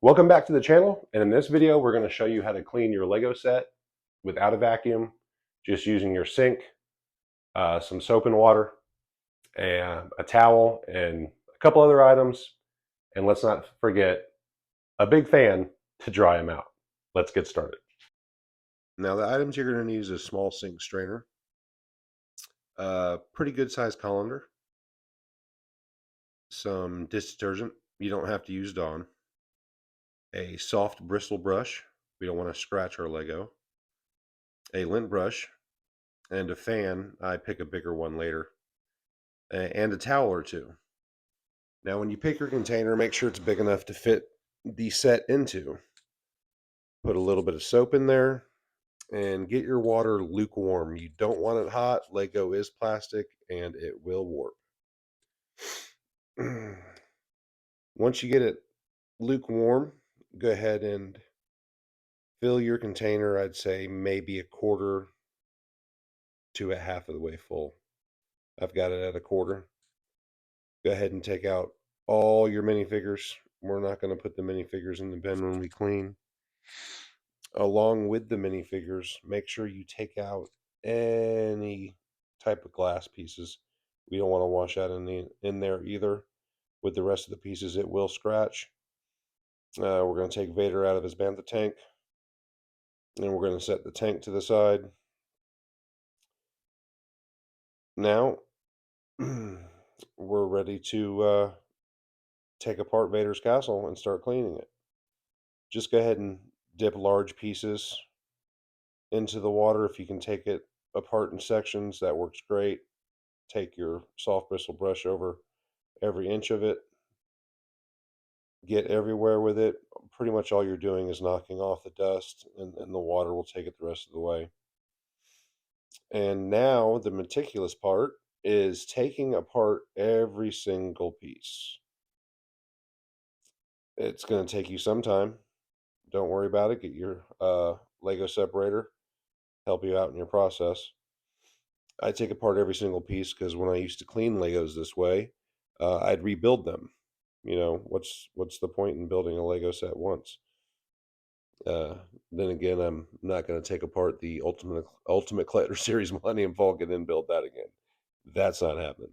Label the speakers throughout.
Speaker 1: Welcome back to the channel, and in this video we're going to show you how to clean your Lego set without a vacuum, just using your sink, some soap and water, and a towel, and a couple other items. And let's not forget a big fan to dry them out. Let's get started. Now the items you're going to need is a small sink strainer, a pretty good sized colander, some dish detergent, you don't have to use Dawn, a soft bristle brush, we don't want to scratch our Lego, a lint brush, and a fan. I pick a bigger one later, and a towel or two. Now when you pick your container, make sure it's big enough to fit the set into. Put a little bit of soap in there and get your water lukewarm. You don't want it hot. Lego is plastic and it will warp. Once you get it lukewarm, go ahead and fill your container. I'd say maybe a quarter to a half of the way full. I've got it at a quarter. Go ahead and take out all your minifigures. We're not going to put the minifigures in the bin when we clean. Along with the minifigures, make sure you take out any type of glass pieces. We don't want to wash that in there either. With the rest of the pieces, it will scratch. We're going to take Vader out of his bantha tank, and we're going to set the tank to the side. Now, we're ready to take apart Vader's castle and start cleaning it. Just go ahead and dip large pieces into the water. If you can take it apart in sections, that works great. Take your soft bristle brush over every inch of it. Get everywhere with it. Pretty much all you're doing is knocking off the dust, and the water will take it the rest of the way. And now the meticulous part is taking apart every single piece. It's going to take you some time. Don't worry about it. Get your Lego separator, help you out in your process. I take apart every single piece because when I used to clean Legos this way, I'd rebuild them. You know, what's the point in building a Lego set once? Then again, I'm not going to take apart the Ultimate Collector Series Millennium Falcon and build that again. That's not happening.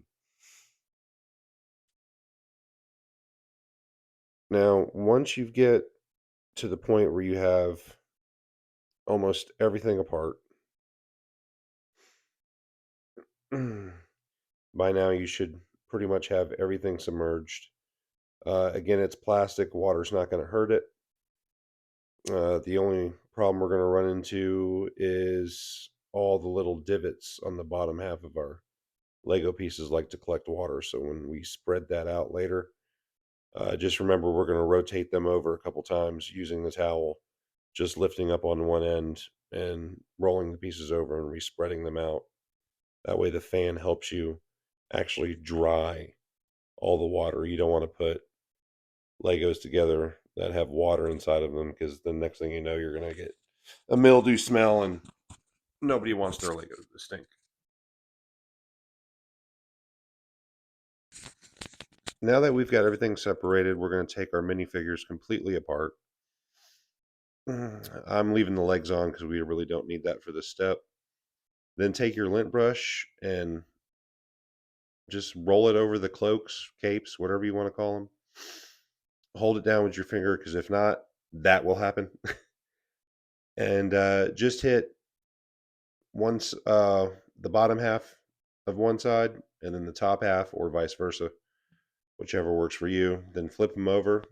Speaker 1: Now, once you get to the point where you have almost everything apart, by now you should pretty much have everything submerged. Again, it's plastic. Water's not going to hurt it. The only problem we're going to run into is all the little divots on the bottom half of our Lego pieces like to collect water. So when we spread that out later, just remember we're going to rotate them over a couple times using the towel, just lifting up on one end and rolling the pieces over and respreading them out. That way the fan helps you actually dry all the water. You don't want to put Legos together that have water inside of them, because the next thing you know, you're going to get a mildew smell and nobody wants their Legos to stink. Now that we've got everything separated, we're going to take our minifigures completely apart. I'm leaving the legs on because we really don't need that for this step. Then take your lint brush and just roll it over the cloaks, capes, whatever you want to call them. Hold it down with your finger, because if not, that will happen. And just hit once the bottom half of one side and then the top half, or vice versa, whichever works for you. Then flip them over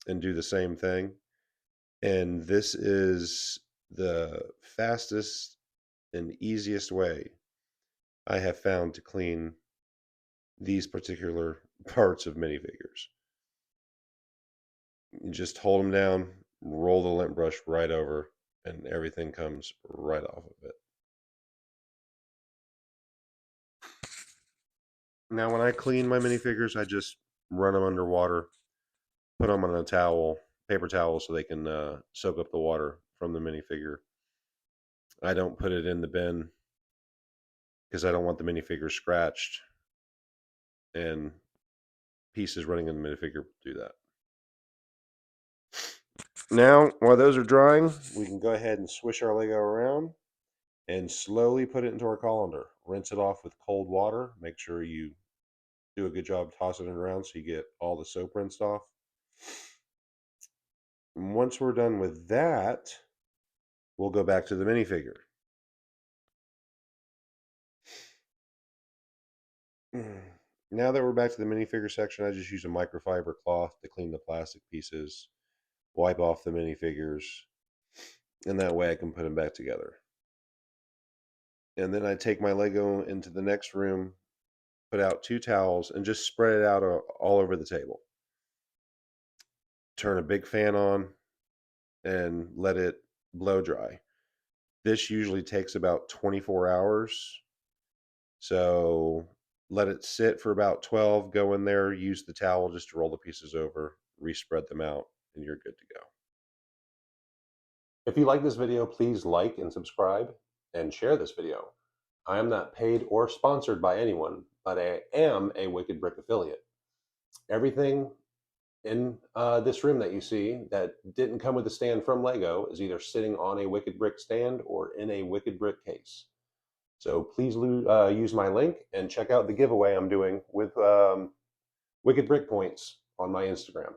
Speaker 1: and do the same thing. And this is the fastest and easiest way I have found to clean these particular parts of minifigures. You just hold them down, roll the lint brush right over, and everything comes right off of it. Now when I clean my minifigures, I just run them under water, put them on a towel, paper towel, so they can soak up the water from the minifigure. I don't put it in the bin because I don't want the minifigure scratched, and pieces running in the minifigure do that. Now, while those are drying, we can go ahead and swish our Lego around and slowly put it into our colander. Rinse it off with cold water. Make sure you do a good job tossing it around so you get all the soap rinsed off. And once we're done with that, we'll go back to the minifigure. Now that we're back to the minifigure section, I just use a microfiber cloth to clean the plastic pieces, wipe off the minifigures, and that way I can put them back together. And then I take my Lego into the next room, put out 2 towels, and just spread it out all over the table. Turn a big fan on and let it blow dry. This usually takes about 24 hours. So let it sit for about 12, go in there, use the towel just to roll the pieces over, respread them out, and you're good to go. If you like this video, please like and subscribe and share this video. I am not paid or sponsored by anyone, but I am a Wicked Brick affiliate. Everything in this room that you see that didn't come with a stand from Lego is either sitting on a Wicked Brick stand or in a Wicked Brick case. So please use my link and check out the giveaway I'm doing with Wicked Brick points on my Instagram.